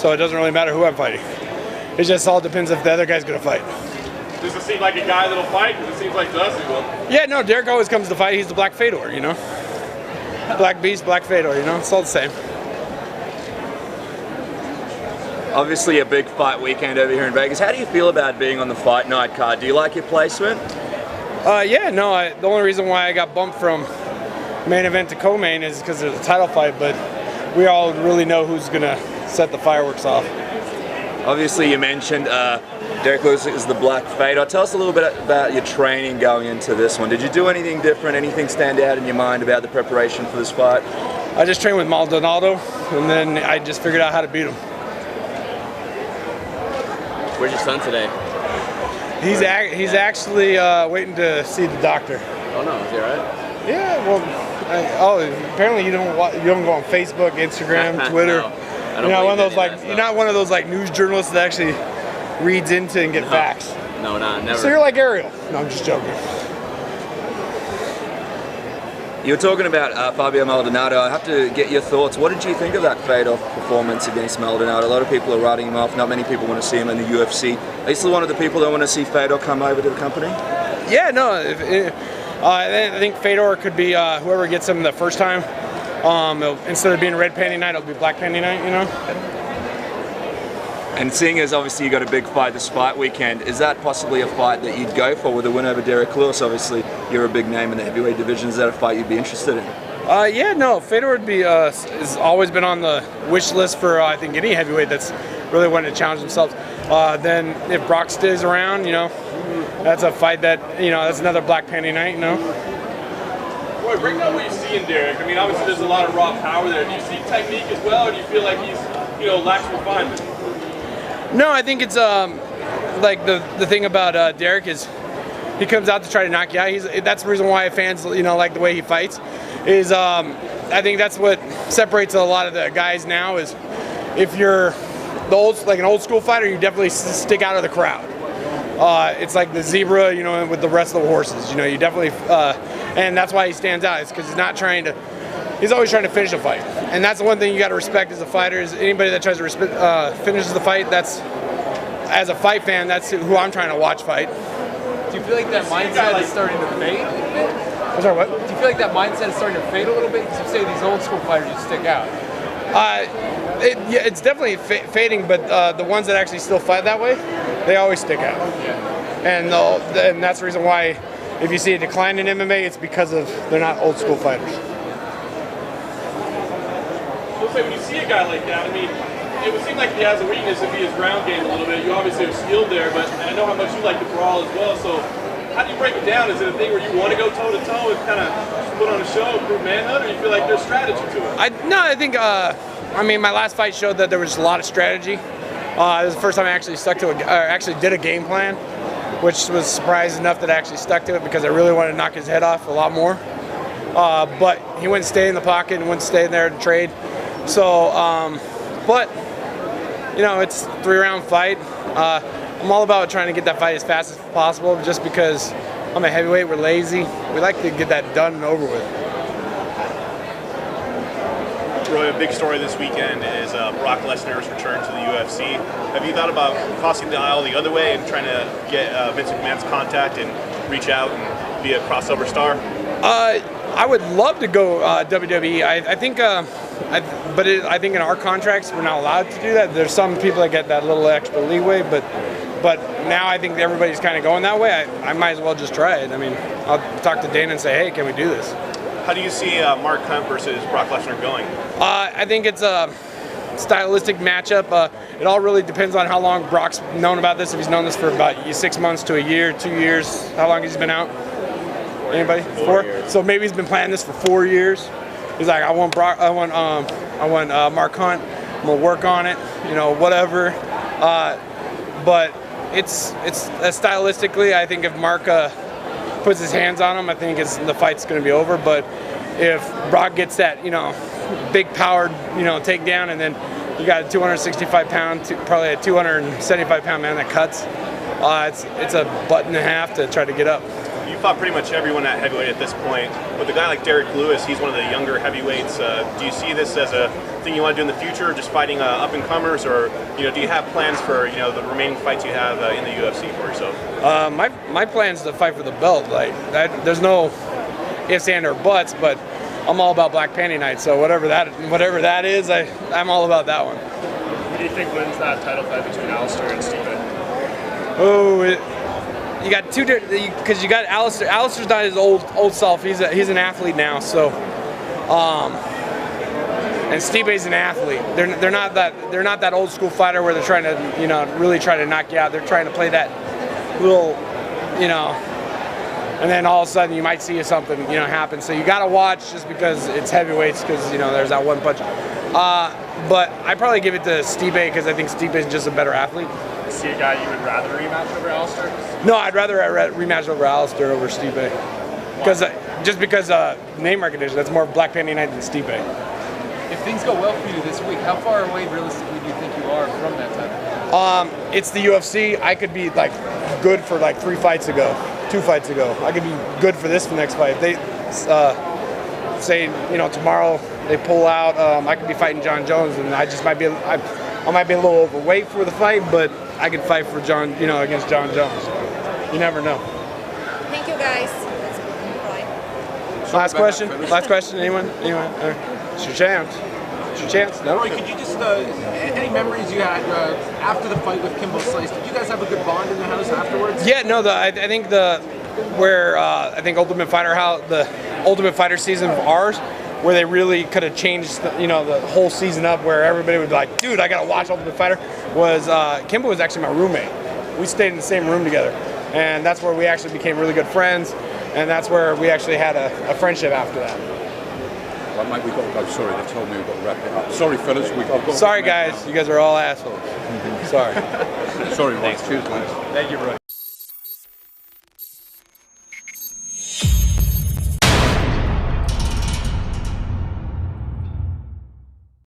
so it doesn't really matter who I'm fighting. It just all depends if the other guy's going to fight. Does it seem like a guy that'll fight? Because it seems like to us he will. Yeah, no, Derrick always comes to fight. He's the Black Fedor, you know? Black Beast, Black Fedor, you know? It's all the same. Obviously a big fight weekend over here in Vegas. How do you feel about being on the Fight Night card? Do you like your placement? Yeah, no, the only reason why I got bumped from main event to co-main is because of the title fight, but we all really know who's going to set the fireworks off. Obviously you mentioned Derrick Lewis is the Black Fedor. Tell us a little bit about your training going into this one. Did you do anything different, anything stand out in your mind about the preparation for this fight? I just trained with Maldonado, and then I just figured out how to beat him. Where's your son today? He's actually waiting to see the doctor. Oh no, is he alright? Yeah, well, apparently you don't go on Facebook, Instagram, Twitter. No, I don't you're not one of those that you're not one of those like news journalists that actually reads into and get facts. No, never. So you're like Ariel. No, I'm just joking. You were talking about Fabio Maldonado. I have to get your thoughts. What did you think of that Fedor performance against Maldonado? A lot of people are writing him off. Not many people want to see him in the UFC. Are you still one of the people that want to see Fedor come over to the company? Yeah, no. I think Fedor could be whoever gets him the first time. Instead of being red panty night, it'll be black panty night, you know? And seeing as obviously you got a big fight this fight weekend, is that possibly a fight that you'd go for with a win over Derrick Lewis? Obviously, you're a big name in the heavyweight division. Is that a fight you'd be interested in? Yeah, no. Fedor would be has always been on the wish list for I think any heavyweight that's really wanting to challenge themselves. Then if Brock stays around, you know, that's a fight that that's another black panty night, you know. Roy, break down what you see in Derrick. I mean, obviously there's a lot of raw power there. Do you see technique as well, or do you feel like he's lacks refinement? No, I think it's like the thing about Derrick is he comes out to try to knock you out. That's the reason why fans like the way he fights. Is I think that's what separates a lot of the guys now. Is if you're an old school fighter, you definitely stick out of the crowd. It's like the zebra, with the rest of the horses. You definitely, and that's why he stands out. It's because he's not trying to. He's always trying to finish a fight, and that's the one thing you got to respect as a fighter. Is anybody that tries to finishes the fight. That's as a fight fan. That's who I'm trying to watch fight. Do you feel like that mindset is starting to fade a little bit? I'm sorry, what? Do you feel like that mindset is starting to fade a little bit? Because you say these old school fighters just stick out. It's definitely fading, but the ones that actually still fight that way, they always stick out. Yeah. And that's the reason why, if you see a decline in MMA, it's because they're not old school fighters. When you see a guy like that, I mean, it would seem like he has a weakness if he has ground game a little bit. You obviously are skilled there, but I know how much you like to brawl as well. So how do you break it down? Is it a thing where you want to go toe-to-toe and kind of put on a show, prove manhood, or do you feel like there's strategy to it? I think, my last fight showed that there was a lot of strategy. It was the first time I actually actually did a game plan, which was surprised enough that I actually stuck to it because I really wanted to knock his head off a lot more. But he wouldn't stay in the pocket and wouldn't stay there and trade. So, but it's a 3-round fight. I'm all about trying to get that fight as fast as possible, just because I'm a heavyweight. We're lazy. We like to get that done and over with. Roy, a big story this weekend is Brock Lesnar's return to the UFC. Have you thought about crossing the aisle the other way and trying to get Vince McMahon's contact and reach out and be a crossover star? I would love to go WWE. I think, I think in our contracts we're not allowed to do that. There's some people that get that little extra leeway, but now I think everybody's kind of going that way. I might as well just try it. I mean, I'll talk to Dana and say, hey, can we do this? How do you see Mark Hunt versus Brock Lesnar going? I think it's a stylistic matchup. It all really depends on how long Brock's known about this. If he's known this for about 6 months to a year, 2 years, how long has he been out? Anybody? 4 years. So maybe he's been planning this for 4 years. He's like, I want Mark Hunt. I'm gonna work on it, whatever. But it's stylistically, I think if Mark puts his hands on him, I think the fight's gonna be over. But if Brock gets that, big powered, takedown, and then you got a 265-pound, probably a 275-pound man that cuts, it's a butt and a half to try to get up. you fought pretty much everyone at heavyweight at this point. With a guy like Derrick Lewis, he's one of the younger heavyweights. Do you see this as a thing you want to do in the future, just fighting up and comers, or do you have plans for the remaining fights you have in the UFC for yourself? My plan is to fight for the belt. Like that, there's no ifs, and or buts, but I'm all about Black Panty Night. So whatever that is, I'm all about that one. Who do you think wins that title fight between Alistair and Stipe? Oh, you got two because you got Alistair. Alistair's not his old self. He's an athlete now. So, and Stipe's an athlete. They're not that old school fighter where they're trying to really try to knock you out. They're trying to play that little and then all of a sudden you might see something happen. So you got to watch just because it's heavyweights, because there's that one punch. But I probably give it to Stipe because I think Stipe is just a better athlete. See a guy you would rather rematch over Alistair? No, I'd rather rematch over Alistair over Stipe. Because name recognition, that's more Black Panty Night than Stipe. If things go well for you this week, how far away realistically do you think you are from that title? It's the UFC. I could be good for 3 fights ago, 2 fights ago. I could be good for this next fight. They say tomorrow they pull out. I could be fighting John Jones, and I just might be I might be a little overweight for the fight, but I could fight for against John Jones. You never know. Thank you, guys. Last question. Last question. Anyone? It's your chance. It's your chance. No. Roy, could you just any memories you had after the fight with Kimbo Slice? Did you guys have a good bond in the house afterwards? Yeah. No. I think I think Ultimate Fighter season of ours, where they really could have changed the whole season up, where everybody would be like, dude, I gotta watch Ultimate Fighter, was Kimbo was actually my roommate. We stayed in the same room together, and that's where we actually became really good friends, and that's where we actually had a friendship after that. Right, mate, we've got to go. Sorry, they told me we've got to wrap it up. Sorry, fellas, we've got to Sorry, guys. You guys are all assholes. Sorry. Sorry, Roy. Cheers, mate. Thank you, Roy.